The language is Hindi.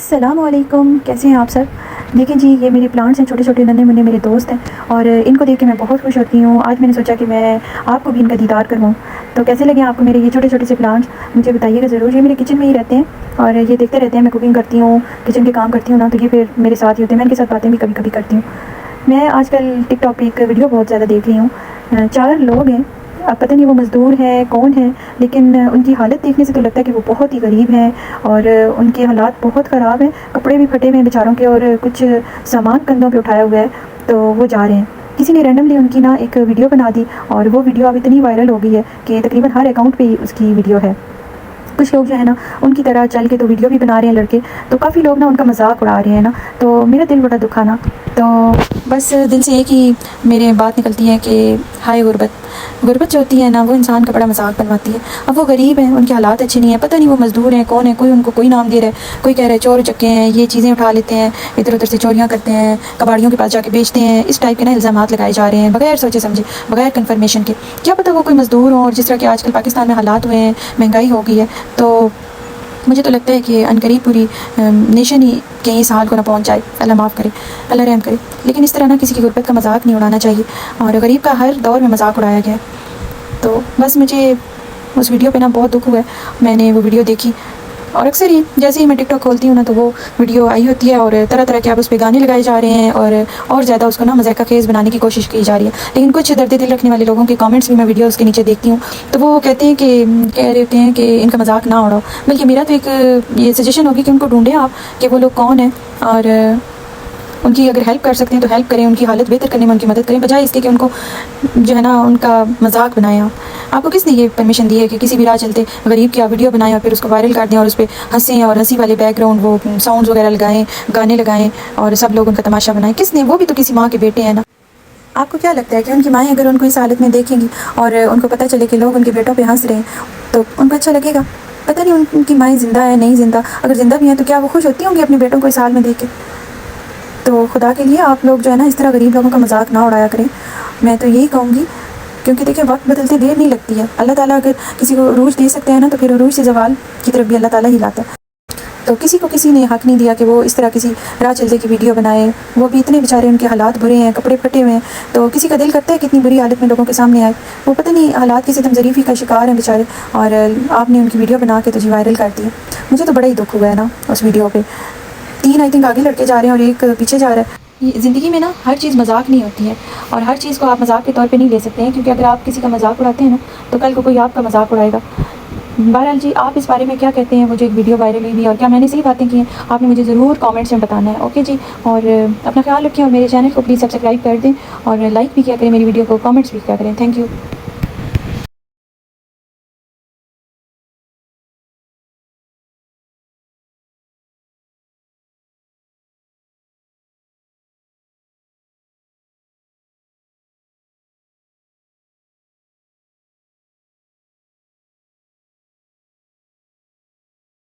अस्सलामुअलैकुम, कैसे हैं आप सब। देखिए जी, ये मेरे प्लांट्स हैं, छोटे छोटे नन्हे मुन्ने मेरे दोस्त हैं और इनको देख के मैं बहुत खुश होती हूँ। आज मैंने सोचा कि मैं आपको भी इनका दीदार करवाऊँ। तो कैसे लगे आपको मेरे ये छोटे छोटे से प्लांट्स, मुझे बताइएगा ज़रूर। ये मेरे किचन में ही रहते हैं और ये देखते रहते हैं। मैं कुकिंग करती हूँ, किचन के काम करती हूँ ना, तो ये फिर मेरे साथ ही होते हैं। मैं इनके साथ बातें भी कभी कभी करती हूँ। मैं आजकल टिकटॉक पे एक वीडियो बहुत ज़्यादा देख रही हूँ। 4 लोग हैं, अब पता नहीं वो मज़दूर हैं कौन है, लेकिन उनकी हालत देखने से तो लगता है कि वो बहुत ही गरीब हैं और उनके हालात बहुत ख़राब हैं। कपड़े भी फटे हुए हैं बेचारों के और कुछ सामान कंधों पे उठाया हुआ है, तो वो जा रहे हैं। किसी ने रैंडमली उनकी ना एक वीडियो बना दी और वो वीडियो अब इतनी वायरल हो गई है कि तकरीबन हर अकाउंट पे ही उसकी वीडियो है। कुछ लोग जो है ना उनकी तरह चल के तो वीडियो भी बना रहे हैं लड़के, तो काफ़ी लोग ना उनका मजाक उड़ा रहे हैं ना, तो मेरा दिल बड़ा दुखा ना। तो बस दिल से एक ही मेरे बात निकलती है कि हाय गुर्बत। गुर्बत जो होती है ना, वो इंसान का बड़ा मजाक बनवाती है। अब वो गरीब हैं, उनके हालात अच्छे नहीं है, पता नहीं वो मज़दूर हैं कौन है, कोई उनको कोई नाम दे रहा है, कोई कह रहा है चोर चक्के हैं, ये चीज़ें उठा लेते हैं, इधर उधर से चोरियाँ करते हैं, कबाड़ियों के पास जाके बेचते हैं। इस टाइप के ना इल्ज़ामात लगाए जा रहे हैं बगैर सोचे समझे, बगैर कन्फर्मेशन के। क्या पता वो कोई मज़दूर हो। और जिस तरह के आजकल पाकिस्तान में हालात हुए हैं, महंगाई हो गई है, तो मुझे तो लगता है कि अनकरीब पूरी नेशन ही के इस हाल को ना पहुंच जाए। अल्लाह माफ़ करे, अल्लाह रहम करे। लेकिन इस तरह ना किसी की गुर्बत का मजाक नहीं उड़ाना चाहिए और गरीब का हर दौर में मजाक उड़ाया गया है। तो बस मुझे उस वीडियो पे ना बहुत दुख हुआ है। मैंने वो वीडियो देखी और अक्सर ही जैसे ही मैं टिकटॉक खोलती हूँ ना, तो वो वीडियो आई होती है और तरह तरह के अब उस पर गाने लगाए जा रहे हैं और ज़्यादा उसको ना मज़ाक खेज़ बनाने की कोशिश की जा रही है। लेकिन कुछ दर्द दिल रखने वाले लोगों के कमेंट्स भी मैं वीडियोज़ के नीचे देखती हूँ, तो वो कहते हैं कि कह रहे होते हैं कि इनका मजाक ना उड़ाओ। बल्कि मेरा तो एक ये सजेशन होगी कि उनको ढूंढें आप कि वो लोग कौन है और उनकी अगर हेल्प कर सकते हैं तो हेल्प करें, उनकी हालत बेहतर करने में उनकी मदद करें, बजाय इसके कि उनको जो है ना उनका मजाक बनाएं। आपको किसने ये परमिशन दी है कि किसी भी राह चलते गरीब की आप वीडियो बनाएं और फिर उसको वायरल कर दें और उस पर हंसें और हंसी वाले बैकग्राउंड वो साउंड्स वगैरह लगाएं, गाने लगाएं और सब लोग उनका तमाशा बनाएं? किसने? वो भी तो किसी माँ के बेटे हैं ना। आपको क्या लगता है कि उनकी माएँ अगर उनको इस हालत में देखेंगी और उनको पता चले कि लोग उनके बेटों पर हंस रहे हैं, तो उनको अच्छा लगेगा? पता नहीं उनकी माएँ ज़िंदा है नहीं ज़िंदा। अगर ज़िंदा भी हैं तो क्या वो खुश होती होंगी अपने बेटों को इस हाल में देख के? तो खुदा के लिए आप लोग जो है ना इस तरह गरीब लोगों का मजाक ना उड़ाया करें, मैं तो यही कहूँगी। क्योंकि देखिए वक्त बदलते देर नहीं लगती है। अल्लाह ताला अगर किसी को उरूज दे सकते हैं ना, तो फिर उरूज से ज़वाल की तरफ भी अल्लाह ताला ही लाता है। तो किसी को किसी ने हक़ नहीं दिया कि वो इस तरह किसी राह चलते की वीडियो बनाए। वो भी इतने बेचारे, उनके हालात बुरे हैं, कपड़े फटे हुए हैं, तो किसी का दिल करता है कितनी बुरी हालत में लोगों के सामने आए। वो पता नहीं हालात की सितम ज़रीफ़ी का शिकार हैं बेचारे, और आपने उनकी वीडियो बना के तो जी वायरल कर दी। मुझे तो बड़ा ही दुख हुआ है ना उस वीडियो पर। 3 आई थिंक आगे लड़के जा रहे हैं और एक पीछे जा रहा है। ये ज़िंदगी में ना हर चीज़ मजाक नहीं होती है और हर चीज़ को आप मजाक के तौर पे नहीं ले सकते हैं, क्योंकि अगर आप किसी का मजाक उड़ाते हैं ना, तो कल को कोई आपका मजाक उड़ाएगा। बहरहाल जी, आप इस बारे में क्या कहते हैं? मुझे एक वीडियो वायरल हुई और क्या मैंने सही बातें की हैं? आपने मुझे ज़रूर कमेंट्स में बताना है। ओके जी, और अपना ख्याल रखें और मेरे चैनल को प्लीज़ सब्सक्राइब कर दें और लाइक भी किया करें मेरी वीडियो को, कमेंट्स भी किया करें। Thank you.